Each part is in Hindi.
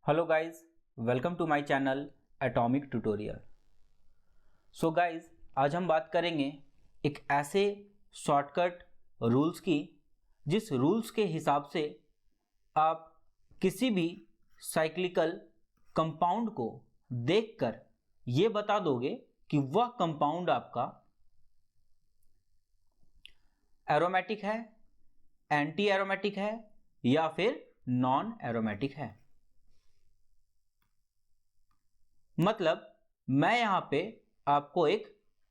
Hello guys, welcome to my channel atomic tutorial. So guys, आज हम बात करेंगे एक ऐसे शॉर्टकट रूल्स की जिस रूल्स के हिसाब से आप किसी भी साइक्लिकल कंपाउंड को देखकर ये बता दोगे कि वह कंपाउंड आपका एरोमेटिक है, एंटी एरोमेटिक है या फिर नॉन एरोमेटिक है। मतलब मैं यहां पे आपको एक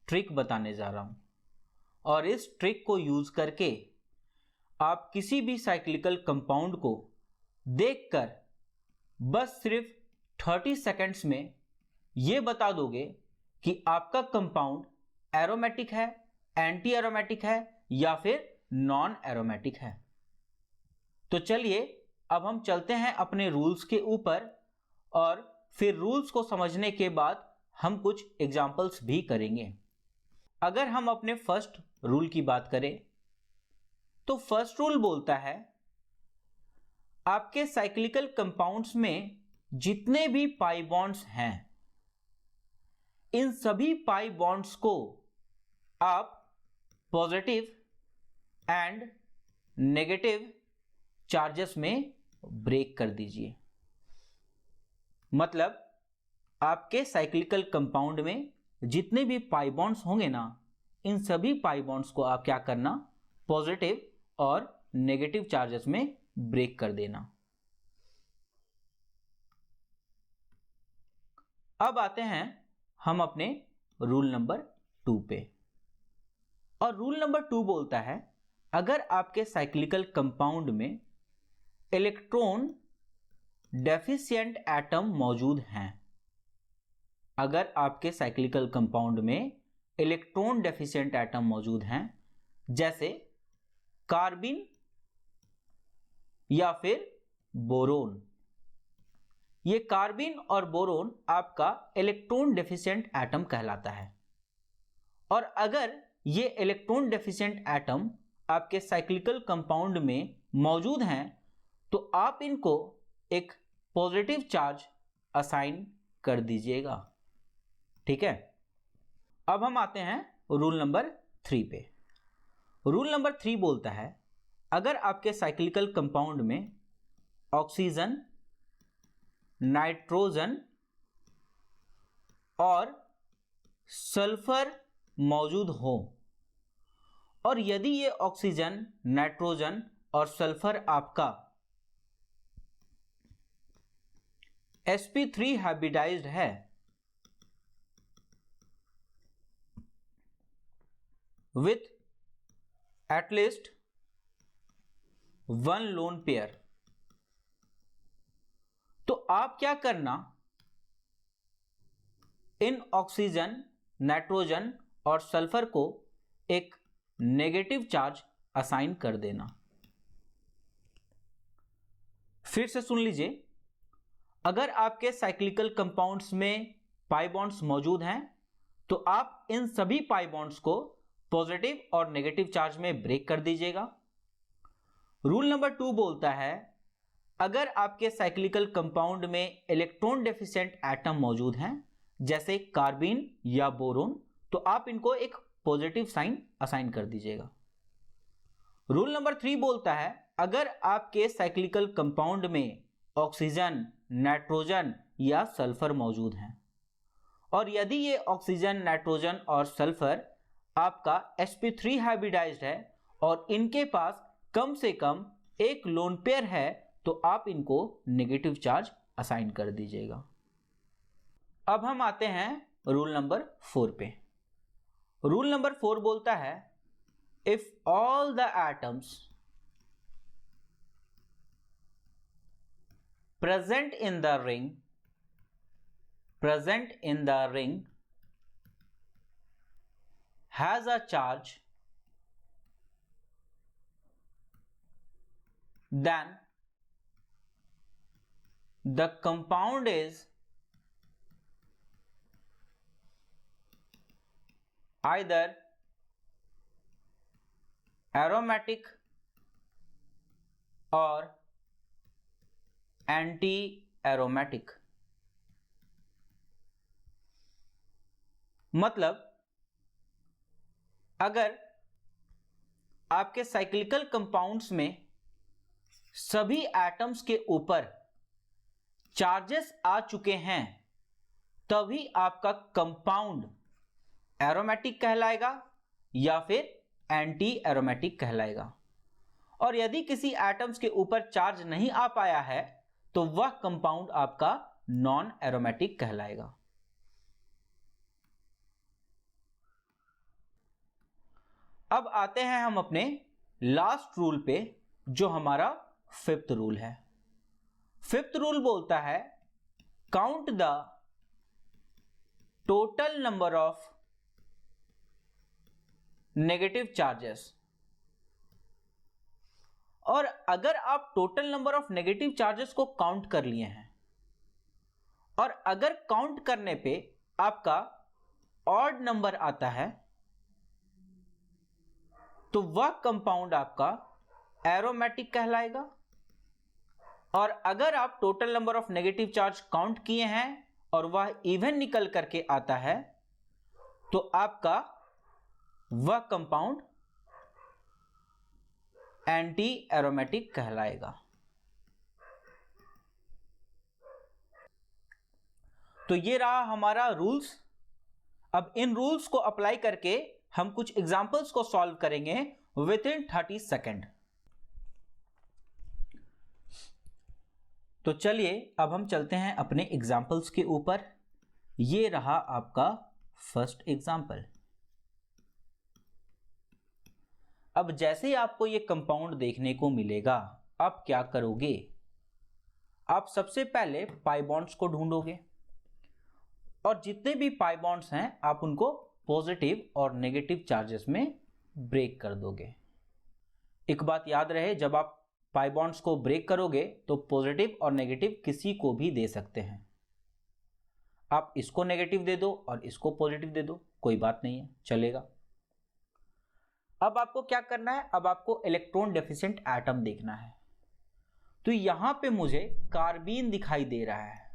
ट्रिक बताने जा रहा हूं और इस ट्रिक को यूज करके आप किसी भी साइक्लिकल कंपाउंड को देखकर बस सिर्फ 30 सेकेंड्स में यह बता दोगे कि आपका कंपाउंड एरोमेटिक है, एंटी एरोमेटिक है या फिर नॉन एरोमेटिक है। तो चलिए अब हम चलते हैं अपने रूल्स के ऊपर और फिर रूल्स को समझने के बाद हम कुछ एग्जाम्पल्स भी करेंगे। अगर हम अपने फर्स्ट रूल की बात करें तो फर्स्ट रूल बोलता है आपके साइक्लिकल कंपाउंड्स में जितने भी पाई बॉन्ड्स हैं, इन सभी पाई बॉन्ड्स को आप पॉजिटिव एंड नेगेटिव चार्जेस में ब्रेक कर दीजिए। मतलब आपके साइक्लिकल कंपाउंड में जितने भी पाई बॉन्ड्स होंगे ना, इन सभी पाई बॉन्ड्स को आप क्या करना, पॉजिटिव और नेगेटिव चार्जेस में ब्रेक कर देना। अब आते हैं हम अपने रूल नंबर 2 पे। और रूल नंबर 2 बोलता है अगर आपके साइक्लिकल कंपाउंड में इलेक्ट्रॉन डेफिशिएंट एटम मौजूद हैं, अगर आपके साइक्लिकल कंपाउंड में इलेक्ट्रॉन डेफिशिएंट एटम मौजूद हैं, जैसे कार्बिन या फिर बोरोन। ये कार्बिन और बोरोन आपका इलेक्ट्रॉन डेफिशिएंट एटम कहलाता है। और अगर ये इलेक्ट्रॉन डेफिशिएंट एटम आपके साइक्लिकल कंपाउंड में मौजूद हैं तो आप इनको एक पॉजिटिव चार्ज असाइन कर दीजिएगा। ठीक है, अब हम आते हैं रूल नंबर 3 पे। रूल नंबर 3 बोलता है अगर आपके साइक्लिकल कंपाउंड में ऑक्सीजन, नाइट्रोजन और सल्फर मौजूद हो और यदि ये ऑक्सीजन, नाइट्रोजन और सल्फर आपका sp3 हाइब्रिडाइज्ड है with at least one lone pair, तो आप क्या करना, इन ऑक्सीजन, नाइट्रोजन और सल्फर को एक नेगेटिव चार्ज असाइन कर देना। फिर से सुन लीजिए, अगर आपके साइक्लिकल कंपाउंड्स में पाई बॉन्ड्स मौजूद हैं तो आप इन सभी पाई बॉन्ड्स को पॉजिटिव और नेगेटिव चार्ज में ब्रेक कर दीजिएगा। रूल नंबर 2 बोलता है अगर आपके साइक्लिकल कंपाउंड में इलेक्ट्रॉन डेफिशिएंट एटम मौजूद हैं, जैसे कार्बिन या बोरोन, तो आप इनको एक पॉजिटिव साइन असाइन कर दीजिएगा। रूल नंबर 3 बोलता है अगर आपके साइक्लिकल कंपाउंड में ऑक्सीजन, नाइट्रोजन या सल्फर मौजूद हैं और यदि ये ऑक्सीजन, नाइट्रोजन और सल्फर आपका sp3 हाइब्रिडाइज्ड है और इनके पास कम से कम एक लोन पेयर है तो आप इनको नेगेटिव चार्ज असाइन कर दीजिएगा। अब हम आते हैं रूल नंबर 4 पे। रूल नंबर 4 बोलता है if all the atoms present in the ring has a charge, then the compound is either aromatic or anti aromatic. मतलब अगर आपके साइक्लिकल कंपाउंड्स में सभी एटम्स के ऊपर चार्जेस आ चुके हैं तभी आपका कंपाउंड एरोमेटिक कहलाएगा या फिर एंटी एरोमेटिक कहलाएगा। और यदि किसी एटम्स के ऊपर चार्ज नहीं आ पाया है तो वह कंपाउंड आपका नॉन एरोमेटिक कहलाएगा। अब आते हैं हम अपने लास्ट रूल पे, जो हमारा फिफ्थ रूल है। फिफ्थ रूल बोलता है count the total number of negative charges. और अगर आप total number of negative charges को काउंट कर लिए हैं और अगर काउंट करने पे आपका ऑड नंबर आता है तो वह कंपाउंड आपका एरोमेटिक कहलाएगा। और अगर आप total number of negative charge count किए हैं और वह इवन निकल करके आता है तो आपका वह कंपाउंड एंटी एरोमेटिक कहलाएगा। तो ये रहा हमारा रूल्स। अब इन रूल्स को अप्लाई करके हम कुछ एग्जांपल्स को सॉल्व करेंगे विद इन 30 सेकेंड। तो चलिए अब हम चलते हैं अपने एग्जांपल्स के ऊपर। ये रहा आपका फर्स्ट एग्जांपल। अब जैसे ही आपको ये कंपाउंड देखने को मिलेगा आप क्या करोगे? आप सबसे पहले पाई बॉन्ड्स को ढूंढोगे और जितने भी पाई बॉन्ड्स हैं आप उनको पॉजिटिव और नेगेटिव चार्जेस में ब्रेक कर दोगे। एक बात याद रहे, जब आप पाई बॉन्ड्स को ब्रेक करोगे तो पॉजिटिव और नेगेटिव किसी को भी दे सकते हैं। आप इसको नेगेटिव दे दो और इसको पॉजिटिव दे दो, कोई बात नहीं है, चलेगा। अब आपको क्या करना है? अब आपको इलेक्ट्रॉन डेफिशिएंट एटम देखना है। तो यहां पे मुझे कार्बीन दिखाई दे रहा है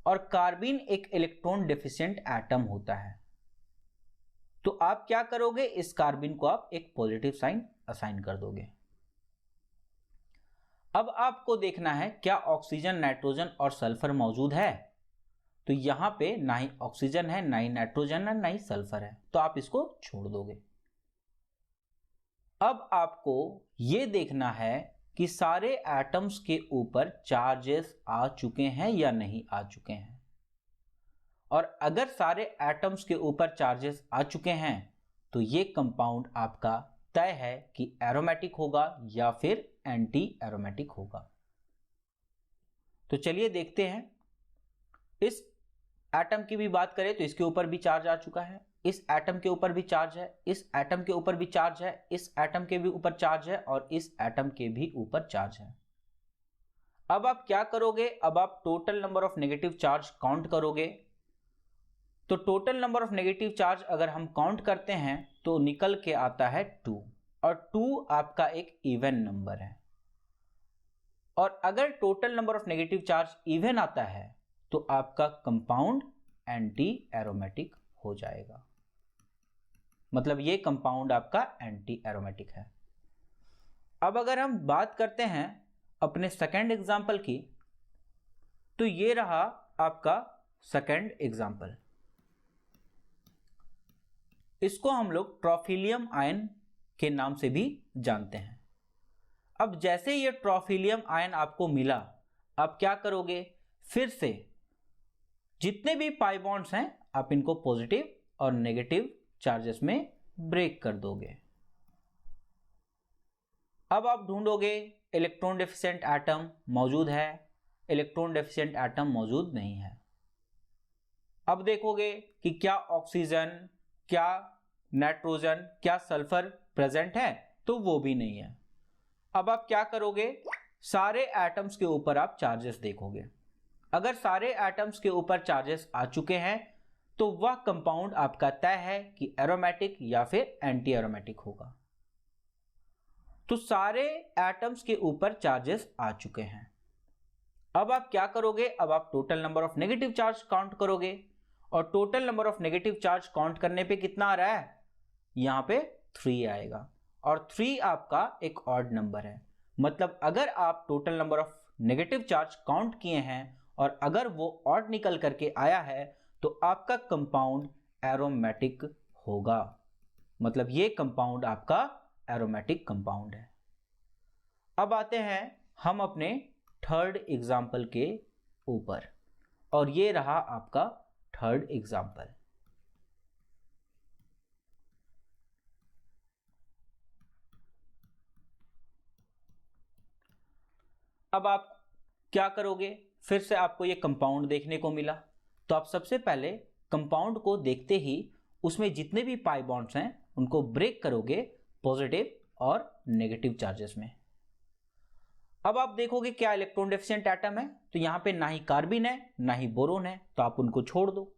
और कार्बीन एक इलेक्ट्रॉन डेफिशिएंट एटम होता है। तो आप क्या करोगे? इस कार्बीन को आप एक पॉजिटिव साइन असाइन कर दोगे। अब आपको देखना है क्या ऑक्सीजन, नाइट्रोजन और सल्फर मौजूद है। तो यहां पे ना ही ऑक्सीजन है, ना ही नाइट्रोजन है, ना ही सल्फर है, तो आप इसको छोड़ दोगे। अब आपको यह देखना है कि सारे एटम्स के ऊपर चार्जेस आ चुके हैं या नहीं आ चुके हैं। और अगर सारे एटम्स के ऊपर चार्जेस आ चुके हैं तो ये कंपाउंड आपका तय है कि एरोमेटिक होगा या फिर एंटी एरोमेटिक होगा। तो चलिए देखते हैं। इस एटम की भी बात करें तो इसके ऊपर भी चार्ज आ चुका है, इस एटम के ऊपर भी चार्ज है, इस एटम के ऊपर भी चार्ज है, इस एटम के भी ऊपर चार्ज है और इस एटम के भी ऊपर चार्ज है। अब आप क्या करोगे? अब आप total number of negative charge count करोगे। तो total number of negative charge अगर हम काउंट करते हैं तो निकल के आता है 2 और 2 आपका एक इवन नंबर है। और अगर total number of negative charge even आता है तो आपका कंपाउंड एंटी एरोमेटिक हो जाएगा। मतलब ये कंपाउंड आपका एंटी एरोमेटिक है। अब अगर हम बात करते हैं अपने सेकंड एग्जाम्पल की, तो ये रहा आपका सेकंड एग्जाम्पल। इसको हम लोग ट्रॉफिलियम आयन के नाम से भी जानते हैं। अब जैसे ये ट्रॉफिलियम आयन आपको मिला, आप क्या करोगे? फिर से जितने भी पाई बॉन्ड्स हैं आप इनको पॉजिटिव और नेगेटिव चार्जेस में ब्रेक कर दोगे। अब आप ढूंढोगे इलेक्ट्रॉन डेफिशिएंट एटम मौजूद है, इलेक्ट्रॉन डेफिशिएंट एटम मौजूद नहीं है। अब देखोगे कि क्या ऑक्सीजन, क्या नाइट्रोजन, क्या सल्फर प्रेजेंट है, तो वो भी नहीं है। अब आप क्या करोगे? सारे एटम्स के ऊपर आप चार्जेस देखोगे। अगर सारे एटम्स के ऊपर चार्जेस आ चुके हैं तो वह कंपाउंड आपका तय है कि एरोमेटिक या फिर एंटी एरोमेटिक होगा। तो सारे एटम्स के ऊपर चार्जेस आ चुके हैं। अब आप क्या करोगे, अब आप total number of negative charge count करोगे, और total number of negative charge count करने पे कितना आ रहा है, यहां पे 3 आएगा, और 3 आपका एक ऑड नंबर है। मतलब अगर आप total number of negative charge count किए हैं और अगर वो ऑड निकल करके आया है तो आपका कंपाउंड एरोमेटिक होगा। मतलब ये कंपाउंड आपका एरोमेटिक कंपाउंड है। अब आते हैं हम अपने थर्ड एग्जाम्पल के ऊपर, और ये रहा आपका थर्ड एग्जाम्पल। अब आप क्या करोगे, फिर से आपको ये कंपाउंड देखने को मिला, तो आप सबसे पहले कंपाउंड को देखते ही उसमें जितने भी पाई बॉन्ड्स हैं उनको ब्रेक करोगे पॉजिटिव और नेगेटिव चार्जेस में। अब आप देखोगे क्या इलेक्ट्रॉन डेफिशिएंट एटम है, तो यहां पे ना ही कार्बिन है ना ही बोरोन है, तो आप उनको छोड़ दो।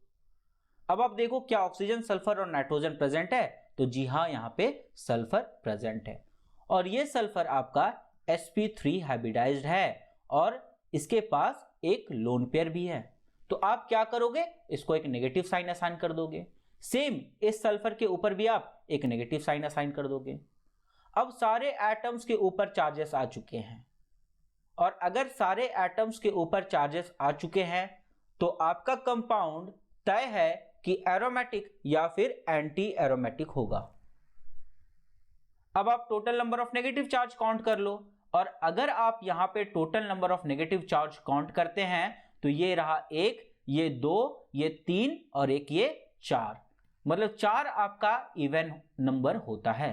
अब आप देखो क्या ऑक्सीजन, सल्फर और नाइट्रोजन प्रेजेंट है, तो जी हां यहां पे सल्फर प्रेजेंट है, और ये सल्फर आपका sp3 हाइब्रिडाइज्ड है और इसके पास एक लोन पेयर भी है। तो आप क्या करोगे, इसको एक नेगेटिव साइन असाइन कर दोगे। सेम इस सल्फर के ऊपर भी आप एक नेगेटिव साइन असाइन कर दोगे। अब सारे एटम्स के ऊपर चार्जेस आ चुके हैं, और अगर सारे एटम्स के ऊपर चार्जेस आ चुके हैं तो आपका कंपाउंड तय है कि एरोमेटिक या फिर एंटी एरोमेटिक होगा। अब आप total number of negative charge count कर लो, और अगर आप यहां पे total number of negative charge count करते हैं तो ये रहा 1, ये 2, ये 3 और एक ये 4, मतलब 4 आपका इवन नंबर होता है।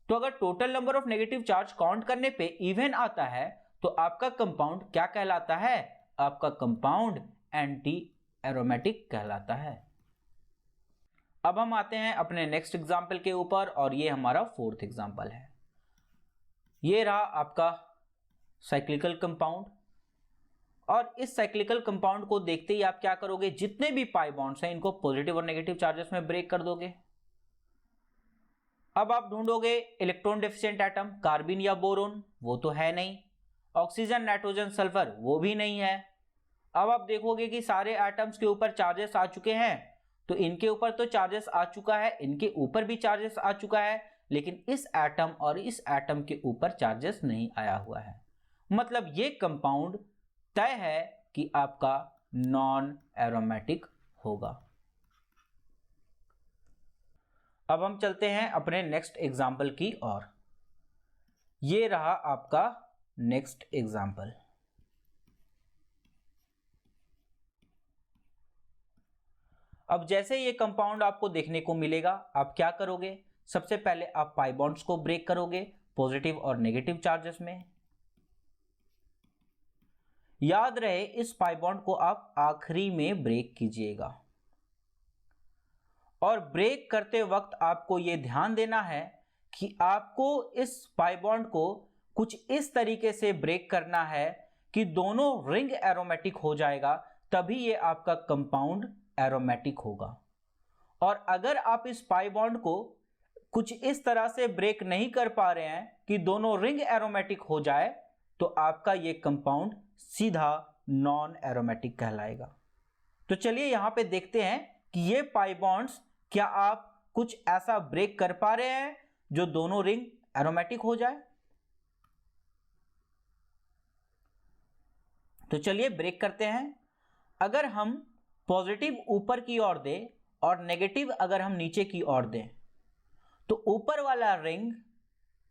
तो अगर total number of negative charge count करने पे इवन आता है तो आपका कंपाउंड क्या कहलाता है, आपका कंपाउंड एंटी एरोमेटिक कहलाता है। अब हम आते हैं अपने नेक्स्ट एग्जाम्पल के ऊपर, और ये हमारा फोर्थ एग्जाम्पल है। ये रहा आपका साइक्लिकल कंपाउंड, और इस साइक्लिकल कंपाउंड को देखते ही आप क्या करोगे, जितने भी पाई बॉन्ड्स हैं इनको पॉजिटिव और नेगेटिव चार्जेस में ब्रेक कर दोगे। अब आप ढूंढोगे इलेक्ट्रॉन डेफिशिएंट एटम, कार्बिन या बोरोन, वो तो है नहीं, ऑक्सीजन, नाइट्रोजन, सल्फर वो भी नहीं है। अब आप देखोगे कि सारे एटम्स के ऊपर चार्जेस आ चुके हैं, तो इनके ऊपर तो चार्जेस आ चुका है, इनके ऊपर भी चार्जेस आ चुका है, लेकिन इस एटम और इस एटम के ऊपर चार्जेस नहीं आया हुआ है। मतलब ये कंपाउंड तय है कि आपका नॉन एरोमेटिक होगा। अब हम चलते हैं अपने नेक्स्ट एग्जाम्पल की ओर। ये रहा आपका नेक्स्ट एग्जाम्पल। अब जैसे ये कंपाउंड आपको देखने को मिलेगा, आप क्या करोगे, सबसे पहले आप पाई बॉन्ड्स को ब्रेक करोगे पॉजिटिव और नेगेटिव चार्जेस में। याद रहे इस पाई बॉन्ड को आप आखिरी में ब्रेक कीजिएगा, और ब्रेक करते वक्त आपको यह ध्यान देना है कि आपको इस पाई बॉन्ड को कुछ इस तरीके से ब्रेक करना है कि दोनों रिंग एरोमेटिक हो जाएगा, तभी ये आपका कंपाउंड एरोमेटिक होगा। और अगर आप इस पाई बॉन्ड को कुछ इस तरह से ब्रेक नहीं कर पा रहे हैं कि दोनों रिंग एरोमेटिक हो जाए, तो आपका ये कंपाउंड सीधा नॉन एरोमेटिक कहलाएगा। तो चलिए यहां पे देखते हैं कि ये पाई बॉन्ड्स क्या आप कुछ ऐसा ब्रेक कर पा रहे हैं जो दोनों रिंग एरोमेटिक हो जाए। तो चलिए ब्रेक करते हैं। अगर हम पॉजिटिव ऊपर की ओर दें और नेगेटिव अगर हम नीचे की ओर दें, तो ऊपर वाला रिंग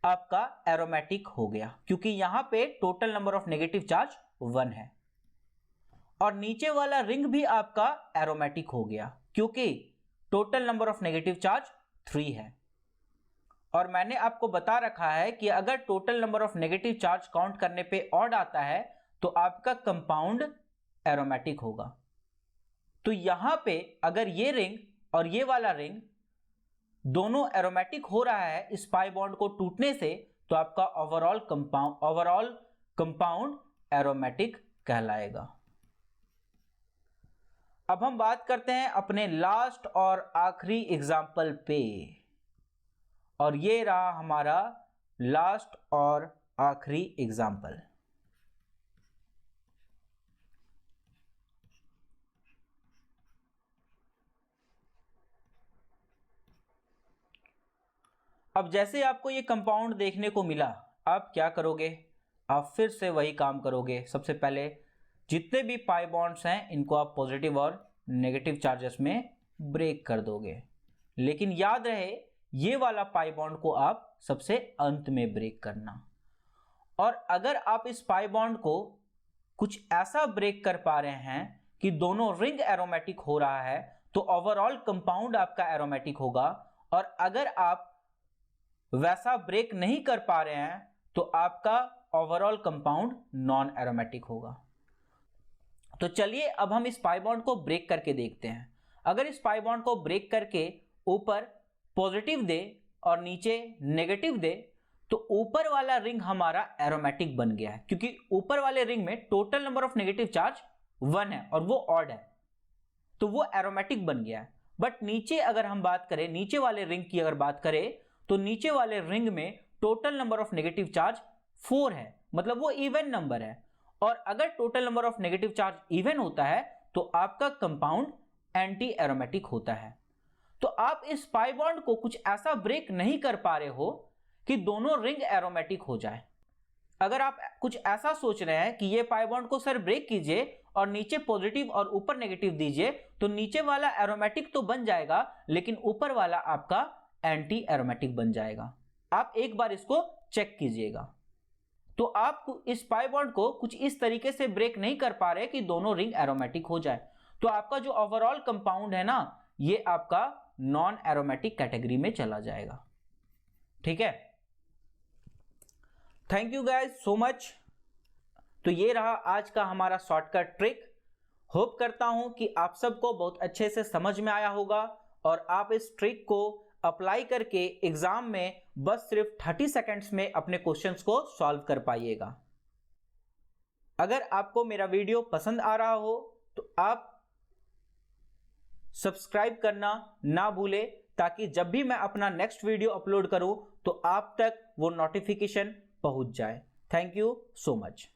आपका एरोमेटिक हो गया, क्योंकि यहां पे total number of negative charge 1 है, और नीचे वाला रिंग भी आपका एरोमेटिक हो गया क्योंकि total number of negative charge 3 है। और मैंने आपको बता रखा है कि अगर total number of negative charge count करने पे ऑड आता है तो आपका कंपाउंड एरोमेटिक होगा। तो यहां पे अगर ये रिंग और ये वाला रिंग दोनों एरोमेटिक हो रहा है इस पाई बॉन्ड को टूटने से, तो आपका ओवरऑल कंपाउंड एरोमेटिक कहलाएगा। अब हम बात करते हैं अपने लास्ट और आखिरी एग्जाम्पल पे, और ये रहा हमारा लास्ट और आखिरी एग्जाम्पल। अब जैसे आपको ये कंपाउंड देखने को मिला, आप क्या करोगे, आप फिर से वही काम करोगे। सबसे पहले जितने भी पाई बॉन्ड्स हैं इनको आप पॉजिटिव और नेगेटिव चार्जेस में ब्रेक कर दोगे, लेकिन याद रहे ये वाला पाई बॉन्ड को आप सबसे अंत में ब्रेक करना। और अगर आप इस पाई बॉन्ड को कुछ ऐसा ब्रेक कर पा रहे हैं कि दोनों रिंग एरोमेटिक हो रहा है, तो ओवरऑल कंपाउंड आपका एरोमेटिक होगा। और अगर आप वैसा ब्रेक नहीं कर पा रहे हैं तो आपका ओवरऑल कंपाउंड नॉन एरोमेटिक होगा। तो चलिए अब हम इस पाई बॉन्ड को ब्रेक करके देखते हैं। अगर इस पाई बॉन्ड को ब्रेक करके ऊपर पॉजिटिव दे और नीचे नेगेटिव दे, तो ऊपर वाला रिंग हमारा एरोमेटिक बन गया है, क्योंकि ऊपर वाले रिंग में total number of negative charge 1 है और वो ऑड है, तो वो एरोमेटिक बन गया है। बट नीचे अगर हम बात करें, नीचे वाले रिंग की अगर बात करें, तो नीचे वाले रिंग में total number of negative charge 4 है, मतलब वो इवन नंबर है। और अगर total number of negative charge even होता है तो आपका कंपाउंड एंटी एरोमेटिक होता है। तो आप इस पाई बॉन्ड को कुछ ऐसा ब्रेक नहीं कर पा रहे हो कि दोनों रिंग एरोमेटिक हो जाए। अगर आप कुछ ऐसा सोच रहे हैं कि ये पाई बॉन्ड को सर ब्रेक कीजिए और नीचे पॉजिटिव और ऊपर नेगेटिव दीजिए, तो नीचे वाला एरोमेटिक तो बन जाएगा लेकिन ऊपर वाला आपका एंटी एरोमेटिक बन जाएगा। आप एक बार इसको चेक कीजिएगा। तो आप इस पाई बॉन्ड को कुछ इस तरीके से ब्रेक नहीं कर पा रहे कि दोनों रिंग एरोमेटिक हो जाए, तो आपका जो ओवरऑल कंपाउंड है ना, ये आपका नॉन एरोमेटिक कैटेगरी में चला जाएगा। ठीक है, thank you guys so much. तो ये रहा आज का हमारा शॉर्टकट ट्रिक। होप करता हूं कि आप सबको बहुत अच्छे से समझ में आया होगा और आप इस ट्रिक को अप्लाई करके एग्जाम में बस सिर्फ 30 सेकंड्स में अपने क्वेश्चंस को सॉल्व कर पाइएगा। अगर आपको मेरा वीडियो पसंद आ रहा हो तो आप सब्सक्राइब करना ना भूलें, ताकि जब भी मैं अपना नेक्स्ट वीडियो अपलोड करूं तो आप तक वो नोटिफिकेशन पहुंच जाए। Thank you so much.